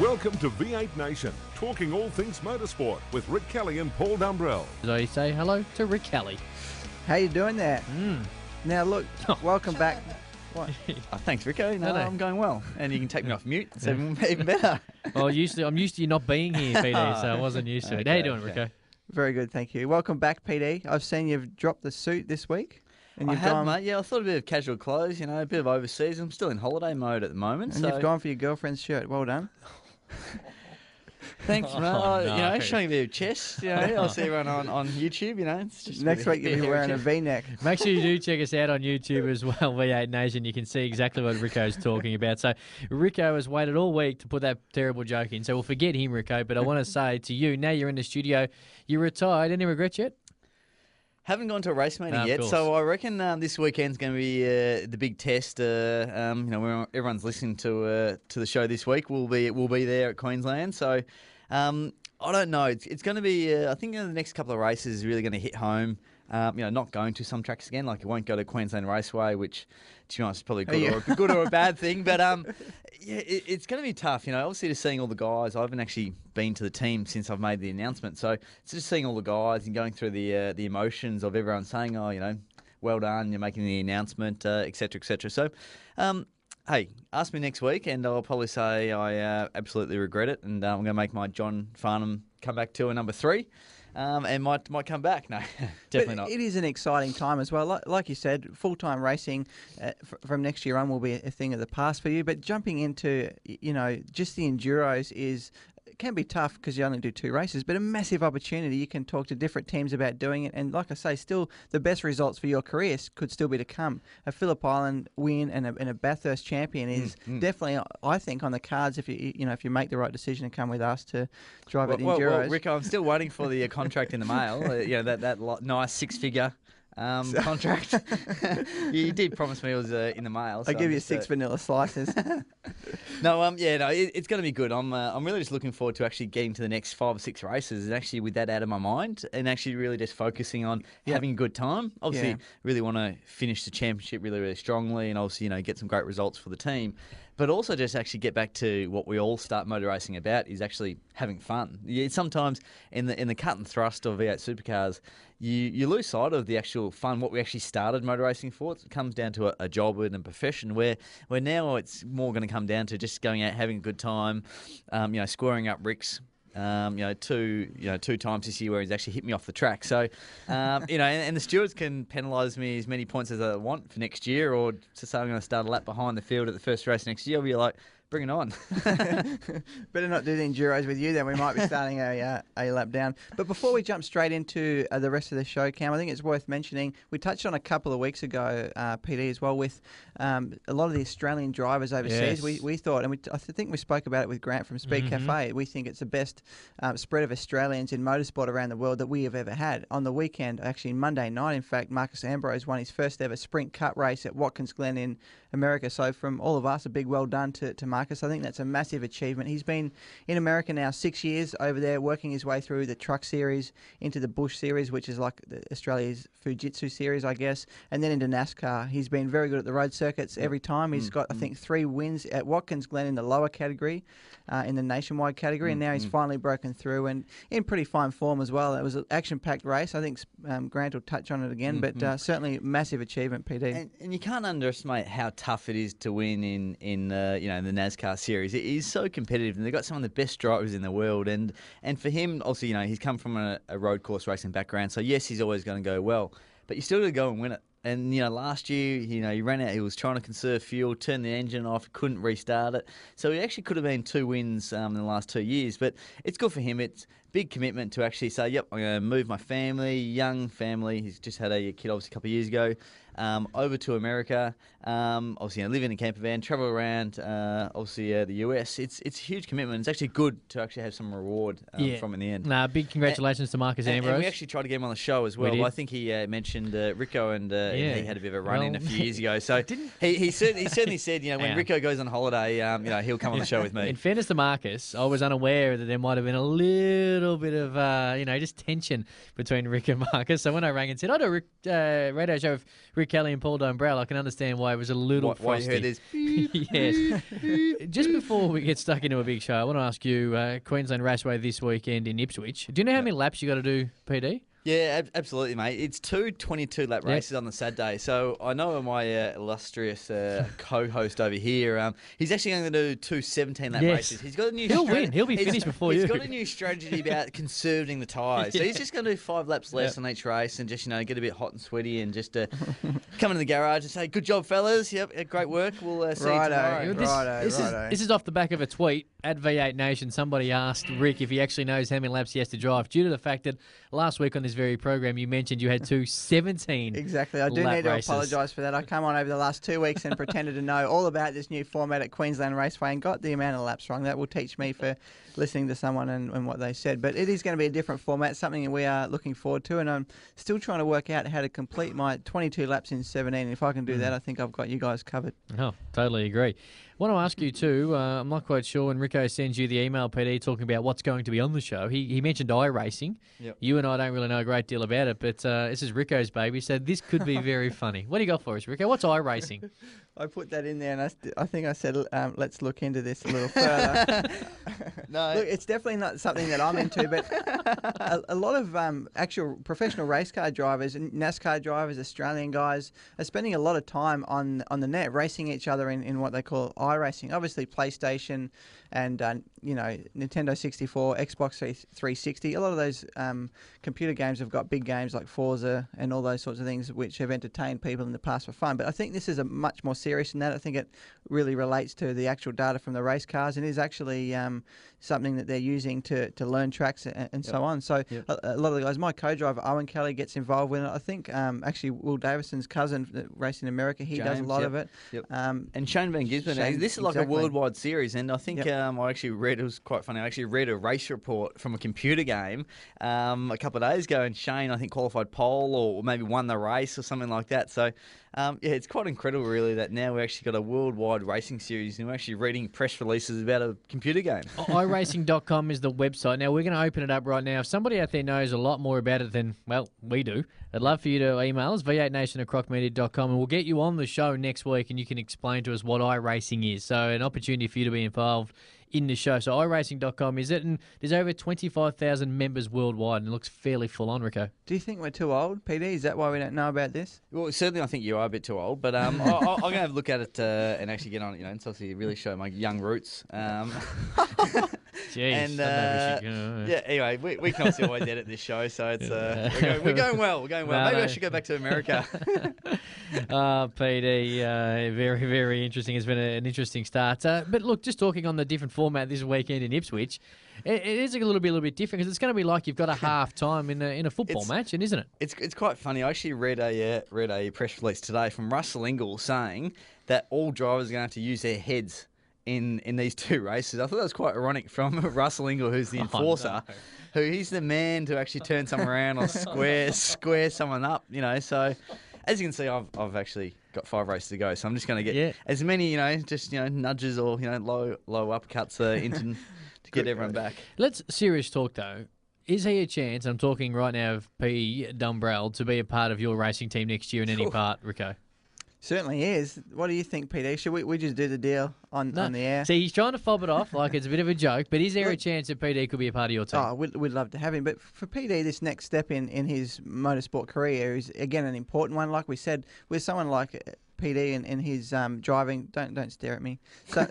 Welcome to V8 Nation, talking all things motorsport with Rick Kelly and Paul Dumbrell. I say hello to Rick Kelly. How you doing there? Now look, welcome back. What? Thanks, Rico. No, Hello. I'm going well. And you can take me off mute. It's even better. Well, I'm used to you not being here, PD, so I wasn't used to it. How you doing, Rico? Very good, thank you. Welcome back, PD. I've seen you've dropped the suit this week. And I you've have, gone, mate. Yeah, I thought a bit of casual clothes, a bit of overseas. I'm still in holiday mode at the moment. And you've gone for your girlfriend's shirt. Well done. Thanks, mate. no. Showing a bit of chest. I'll see everyone on YouTube. It's just Next week you'll be wearing a chest. V-neck. Make sure you do check us out on YouTube as well, V8 Nation. You can see exactly what Rico's talking about. So Rico has waited all week to put that terrible joke in, so we'll forget him, Rico. But I want to say to you, now you're in the studio, you're retired. Any regrets yet? Haven't gone to a race meeting Of yet, course. so I reckon this weekend's going to be the big test. Where everyone's listening to the show this week. We'll be there at Queensland. So I don't know. It's going to be. I think the next couple of races is really going to hit home. Not going to some tracks again. Like, it won't go to Queensland Raceway, which, to be honest, is probably good or a bad thing. But it's going to be tough. Obviously, just seeing all the guys. I haven't actually been to the team since I've made the announcement. So it's just seeing all the guys and going through the emotions of everyone saying, well done, you're making the announcement, et cetera, et cetera. So, hey, ask me next week, and I'll probably say I absolutely regret it, and I'm going to make my John Farnham comeback tour number 3. And might come back. No, definitely not. It is an exciting time as well. Like you said, full-time racing from next year on will be a thing of the past for you. But jumping into, just the enduros can be tough because you only do 2 races, but a massive opportunity. You can talk to different teams about doing it. And like I say, still the best results for your career could still be to come. A Phillip Island win and a Bathurst champion is definitely, I think, on the cards if you make the right decision and come with us to drive at enduros. Well, Rico, I'm still waiting for the contract in the mail. That nice 6-figure contract. You did promise me it was in the mail. So I give you 6 vanilla slices. It's going to be good. I'm really just looking forward to actually getting to the next 5 or 6 races, and actually with that out of my mind, and actually really just focusing on having a good time. Obviously, really want to finish the championship really, really strongly, and obviously get some great results for the team. But also just actually get back to what we all start motor racing about, is actually having fun. Sometimes in the cut and thrust of V8 supercars, you lose sight of the actual fun, what we actually started motor racing for. It comes down to a job and a profession, where now it's more going to come down to just going out, having a good time, scoring up Rick's. Two times this year where he's actually hit me off the track. So, and the stewards can penalise me as many points as I want for next year, or to say I'm going to start a lap behind the field at the first race next year. I'll be like, bring it on. Better not do the enduros with you, then we might be starting a lap down. But before we jump straight into the rest of the show, Cam, I think it's worth mentioning, we touched on a couple of weeks ago, PD, as well, with a lot of the Australian drivers overseas. Yes. We thought, and I think we spoke about it with Grant from Speed Cafe, we think it's the best spread of Australians in motorsport around the world that we have ever had. On the weekend, actually Monday night, in fact, Marcus Ambrose won his first ever sprint cut race at Watkins Glen in America. So from all of us, a big well done to Marcus. I think that's a massive achievement. He's been in America now 6 years over there, working his way through the truck series into the Bush series, which is like Australia's Fujitsu series, I guess, and then into NASCAR. He's been very good at the road circuits every time. He's got, I think, 3 wins at Watkins Glen in the lower category, in the nationwide category, and now he's finally broken through and in pretty fine form as well. It was an action-packed race. I think Grant will touch on it again, but certainly massive achievement, PD. And you can't underestimate how tough it is to win in the NASCAR series. It is so competitive, and they've got some of the best drivers in the world. And for him, obviously, he's come from a road course racing background, so yes, he's always going to go well, but you still got to go and win it. And, last year, he ran out, he was trying to conserve fuel, turned the engine off, couldn't restart it. So he actually could have been 2 wins in the last 2 years. But it's good for him. It's big commitment to actually say, yep, I'm going to move my family, young family. He's just had a kid, obviously, a couple of years ago, over to America. Obviously, live in a camper van, travel around, the US. It's a huge commitment. It's actually good to actually have some reward from in the end. Big congratulations to Marcus Ambrose. And we actually tried to get him on the show as well. I think he mentioned Rico, and he had a bit of a run-in a few years ago. So he certainly said, when Rico goes on holiday, he'll come on the show with me. In fairness to Marcus, I was unaware that there might have been a little bit of, just tension between Rick and Marcus. So when I rang and said, I do a radio show with Rick Rick Kelly and Paul Dumbrell, I can understand why it was a little Why you frosty. heard this? Yes. Just before we get stuck into a big show, I want to ask you, Queensland Raceway this weekend in Ipswich. Do you know how many laps you got to do, PD? Yeah, absolutely, mate. It's two 22-lap races on the Saturday. So I know my illustrious co-host over here, he's actually going to do two 17-lap races. He's got a new He'll win. He'll be finished before you. He's got a new strategy about conserving the tyres. So he's just going to do 5 laps less on each race and just, get a bit hot and sweaty and just come into the garage and say, good job, fellas. Yep, great work. We'll see you tomorrow. This is off the back of a tweet at V8 Nation. Somebody asked Rick if he actually knows how many laps he has to drive due to the fact that last week on this very program you mentioned you had two 17 Exactly. I do lap need to races. apologise for that. I come on over the last 2 weeks and pretended to know all about this new format at Queensland Raceway and got the amount of laps wrong. That will teach me for listening to someone and what they said. But it is going to be a different format, something that we are looking forward to. And I'm still trying to work out how to complete my 22 laps in 17. If I can do that, I think I've got you guys covered. Oh, totally agree. Want to ask you too, I'm not quite sure when Rico sends you the email, PD, talking about what's going to be on the show. He mentioned iRacing. Yep. You and I don't really know a great deal about it, but this is Rico's baby, so this could be very funny. What do you got for us, Rico? What's iRacing? I put that in there, and I think I said, let's look into this a little further. No. Look, it's definitely not something that I'm into, but a lot of actual professional race car drivers, and NASCAR drivers, Australian guys, are spending a lot of time on the net racing each other in what they call iRacing. Obviously, PlayStation and Nintendo 64, Xbox 360. A lot of those computer games have got big games like Forza and all those sorts of things, which have entertained people in the past for fun. But I think this is a much more serious than that. I think it really relates to the actual data from the race cars and is actually something that they're using to learn tracks and so on. So a lot of the guys, my co-driver Owen Kelly gets involved with it. I think actually Will Davison's cousin racing in America, he does a lot of it. Yep. And Shane Van Gisbergen. This is like a worldwide series, and I think I actually read, it was quite funny, I actually read a race report from a computer game a couple of days ago, and Shane, I think, qualified pole or maybe won the race or something like that. So, it's quite incredible, really, that now we've actually got a worldwide racing series and we're actually reading press releases about a computer game. iRacing.com is the website. Now, we're going to open it up right now. If somebody out there knows a lot more about it than, well, we do, I'd love for you to email us, v8nation@crocmedia.com, and we'll get you on the show next week and you can explain to us what iRacing is. So an opportunity for you to be involved in the show. So iRacing.com is it, and there's over 25,000 members worldwide, and it looks fairly full on, Rico. Do you think we're too old, PD? Is that why we don't know about this? Well, certainly I think you are a bit too old, but I'm going to have a look at it and actually get on it, it's obviously really show my young roots. Jeez. And I don't know if we should, anyway, we can obviously always edit this show, so it's we're going well. We're going well. Maybe I should go back to America. PD, very, very interesting. It's been an interesting start. But look, just talking on the different format this weekend in Ipswich, it is a little bit different because it's going to be like you've got a half time in a football match, and isn't it? It's quite funny. I actually read a press release today from Russell Ingall saying that all drivers are going to have to use their heads in these two races. I thought that was quite ironic from Russell Ingall, who's the enforcer. No. Who he's the man to actually turn someone around or square someone up, So as you can see, I've actually got 5 races to go, so I'm just going to get as many, nudges or low uppercuts into to get everyone back. Let's serious talk though. Is he a chance? I'm talking right now of P. Dumbrell to be a part of your racing team next year in any part, Rico. Certainly is. What do you think, PD? Should we just do the deal on the air? See, he's trying to fob it off like it's a bit of a joke, but is there a chance that PD could be a part of your team? Oh, we'd love to have him. But for PD, this next step in his motorsport career is, again, an important one. Like we said, with someone like PD and his driving, don't stare at me. So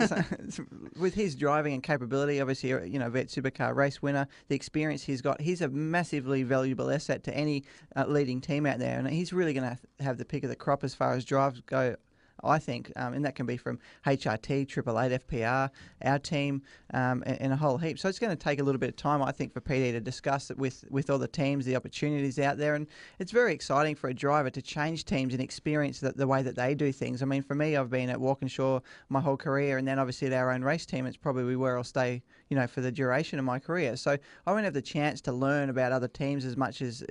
with his driving and capability, obviously, vet supercar race winner, the experience he's got, he's a massively valuable asset to any leading team out there, and he's really going to have the pick of the crop as far as drives go, I think, and that can be from HRT, 888 FPR, our team, and a whole heap. So it's going to take a little bit of time, I think, for PD to discuss it with all the teams, the opportunities out there. And it's very exciting for a driver to change teams and experience the way that they do things. I mean, for me, I've been at Walkinshaw my whole career, and then obviously at our own race team, it's probably where I'll stay, for the duration of my career. So I won't have the chance to learn about other teams as much as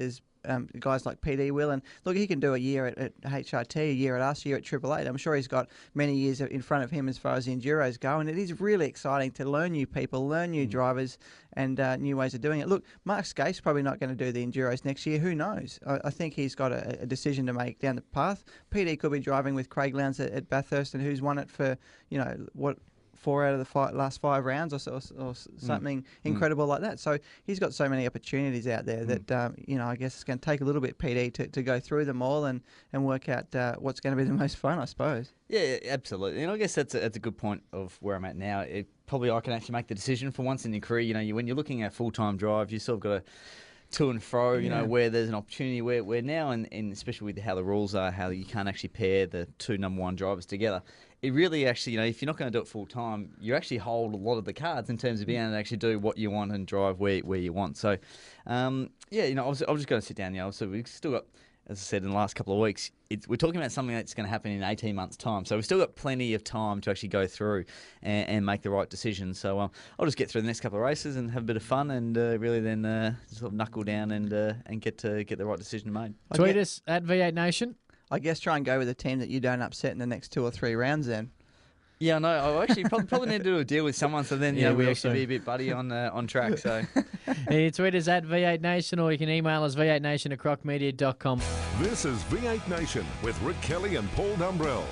guys like PD will. And look, he can do a year at HRT, a year at us, a year at Triple Eight. I'm sure he's got many years in front of him as far as the Enduros go. And it is really exciting to learn new people, learn new drivers and new ways of doing it. Look, Mark Skaife's probably not going to do the Enduros next year. Who knows? I think he's got a decision to make down the path. PD could be driving with Craig Lowndes at Bathurst, and who's won it for, 4 out of the last 5 rounds or something incredible like that. So he's got so many opportunities out there that, I guess it's going to take a little bit, PD, to go through them all and work out what's going to be the most fun, I suppose. Yeah, absolutely. And I guess that's a good point of where I'm at now. Probably I can actually make the decision for once in your career. When you're looking at full-time drive, you sort of got to to and fro, where there's an opportunity where now, and especially with how the rules are, how you can't actually pair the 2 number 1 drivers together. It really actually, if you're not going to do it full time, you actually hold a lot of the cards in terms of being able to actually do what you want and drive where you want. So, I was just going to sit down. So we've still got, as I said in the last couple of weeks, we're talking about something that's going to happen in 18 months' time. So we've still got plenty of time to actually go through and make the right decision. So I'll just get through the next couple of races and have a bit of fun, and really then sort of knuckle down and get the right decision made. Tweet us at V8 Nation. I guess try and go with a team that you don't upset in the next 2 or 3 rounds then. Yeah, no, I actually probably need to do a deal with someone, so then we actually be a bit buddy on track. So you tweet us at V8 Nation, or you can email us v8nation@crocmedia.com. This is V8 Nation with Rick Kelly and Paul Dumbrell.